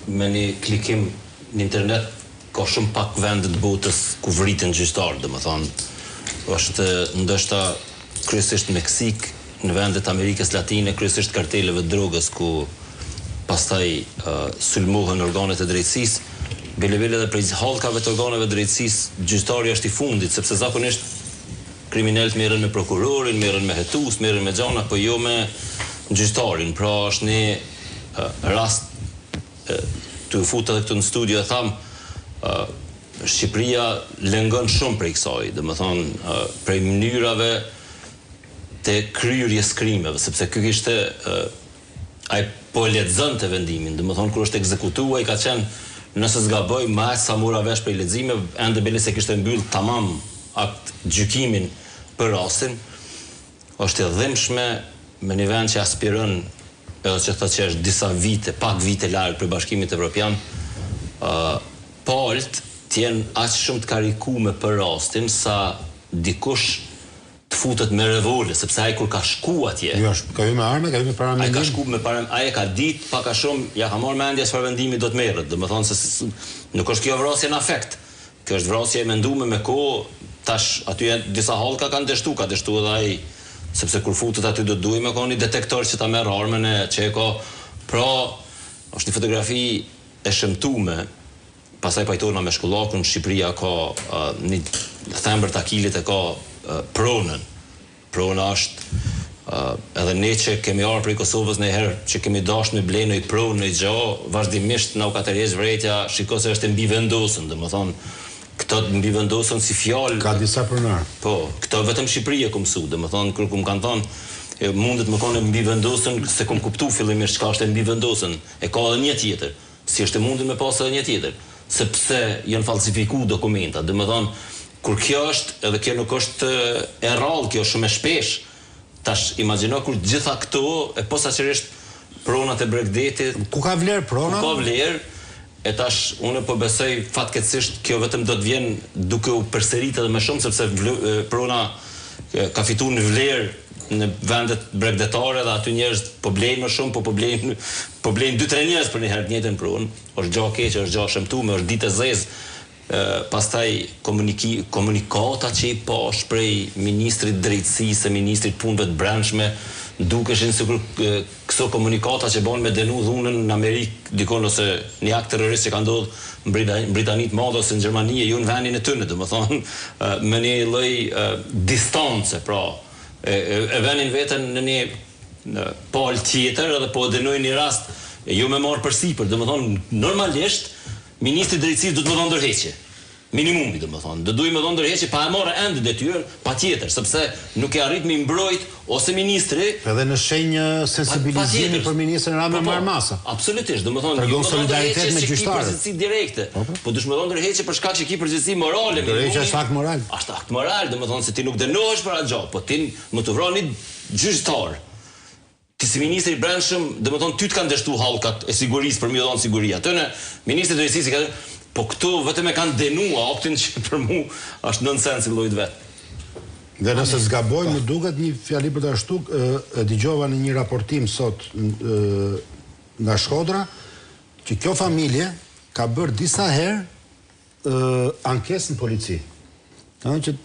me një klikim në internet ka shumë pak vende të botës ku vriten gjyqtarë, domethënë është ndoshta kryesisht Meksik, në vendet Amerikës Latine, kryesisht karteleve të drogës ku pastaj sulmohen organet e drejtësisë, bile edhe prej hallkave të organeve të drejtësisë, gjyqtari është i fundit, sepse zakonisht kriminalët merren me prokurorin, merren me hetus, merren me gjana, po jo me gjyqtarin. Pra është një rast të futa edhe këtu në studio e tham, Shqipëria lëngon shumë prej kësaj, domethënë prej mënyrave të kryerjes krimeve, sepse ky kishte ai po lexonte vendimin, domethënë kur është ekzekutuar ai ka qenë, nëse zgaboj, më sa mora vesh prej leximeve, ende bile se kishte mbyll tamam akt gjykimin për rastin, është e dhimbshme me një vend që aspiron, edhe që thotë që është disa vite, pak vite larg për Bashkimit Evropian, palët t'jenë aq shumë të karikume për rastin sa dikush të futet me revolë, sepse ai kur ka shku atje. Jo, ka hyrë me armë, ka hyrë me paramendim. Ai ka shku me paramendim, ai e ka ditë pak a shumë, ja ka marrë mendje çfarë vendimi do të merret. Domethënë se nuk është kjo vrasje në afekt. Kjo është vrasje e menduar me kohë, tash aty disa hallka kanë dështu, ka dështu edhe ai, sepse kur futet aty do duhet me një detektor që ta merr armën e çeko. Pra, është një fotografi e shëmtuar. Pastaj pajtohena me shkollakun, Shqipëria ka një thembër takilit e ka pronën. Prona është edhe ne që kemi ardhur prej Kosovës në herë që kemi dashur me blej në pronë në gjë, vazhdimisht na u ka tërheq vretja, shikoj se është mbi vendosën, domethënë këto mbi vendosën si fjalë ka disa pronar. Po, këto vetëm Shqipëria ku mësu, domethënë kur kum kanë thonë mundet më kanë mbi vendosën se kum kuptu fillimisht çka është mbi vendosën. E ka edhe një tjetër. Si është e mundur me pas edhe një tjetër, sepse janë falsifikuar dokumenta, domethënë kur kjo është, edhe kjo nuk është e rrallë, kjo është shumë e shpesh. Tash imagjino kur gjitha këto e posaçërisht pronat e Bregdetit, ku ka vlerë prona? Ku ka vlerë, e tash unë po besoj fatkeqësisht kjo vetëm do të vjen duke u përsëritur edhe më shumë, sepse prona ka fituar në vlerë në vendet bregdetare dhe aty njerëz po blejnë më shumë, po blejnë 2-3 njerëz për një herë të njëjtën pronë. Është gjë e keqe, është gjë e shëmtuar, është ditë e zezë. Pastaj komunikata që i pash prej ministrit drejtësisë, ministrit punëve të brendshme, dukeshin sikur këto komunikata që bën me denu dhunën në Amerikë, dikon ose një akt terrorist që ka ndodhur në Britani të Madhe ose në Gjermani, jo në vendin e tyre, domethënë me një lloj distance, pra e vënin veten në një pal tjetër edhe po dënojnë një rast jo me marr përsipër, domethënë normalisht Ministri i Drejtësisë do të më dhënë ndërheqje. Minimumi, domethënë. Do duhet më dhënë ndërheqje pa e marrë ende detyrën, patjetër, sepse nuk e arrit me mbrojt ose ministri. Edhe në shenjë sensibilizimi për ministrin Rama Marmasa. Absolutisht, domethënë. Tregon solidaritet me gjyqtarët. Përgjegjësi direkte. Po duhet më dhënë ndërheqje për shkak që ki përgjegjësi morale. Ndërheqja është akt moral. Është akt moral, domethënë se ti nuk dënohesh për atë gjë, po ti më të vroni gjyqtar. Ti si ministri i brendshëm, domethënë ty të kanë dështuar hallkat e sigurisë për më dhënë siguri. Atë në ministri i drejtësisë ka, po këtu vetëm e kanë dënuar aktin që për mua është nonsens i llojit vet. Dhe nëse zgaboj, më duket një fjali për të ashtu, dëgjova në një raportim sot nga Shkodra, që kjo familje ka bërë disa herë ankesë në polici. Që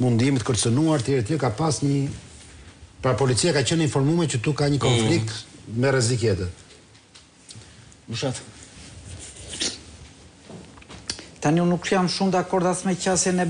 mundimit kërcënuar tjerë ka pas një. Pra policia ka qenë informuar që tu ka një konflikt me rrezik jetë. Bushat. Tani unë nuk jam shumë dakord as me qasjen e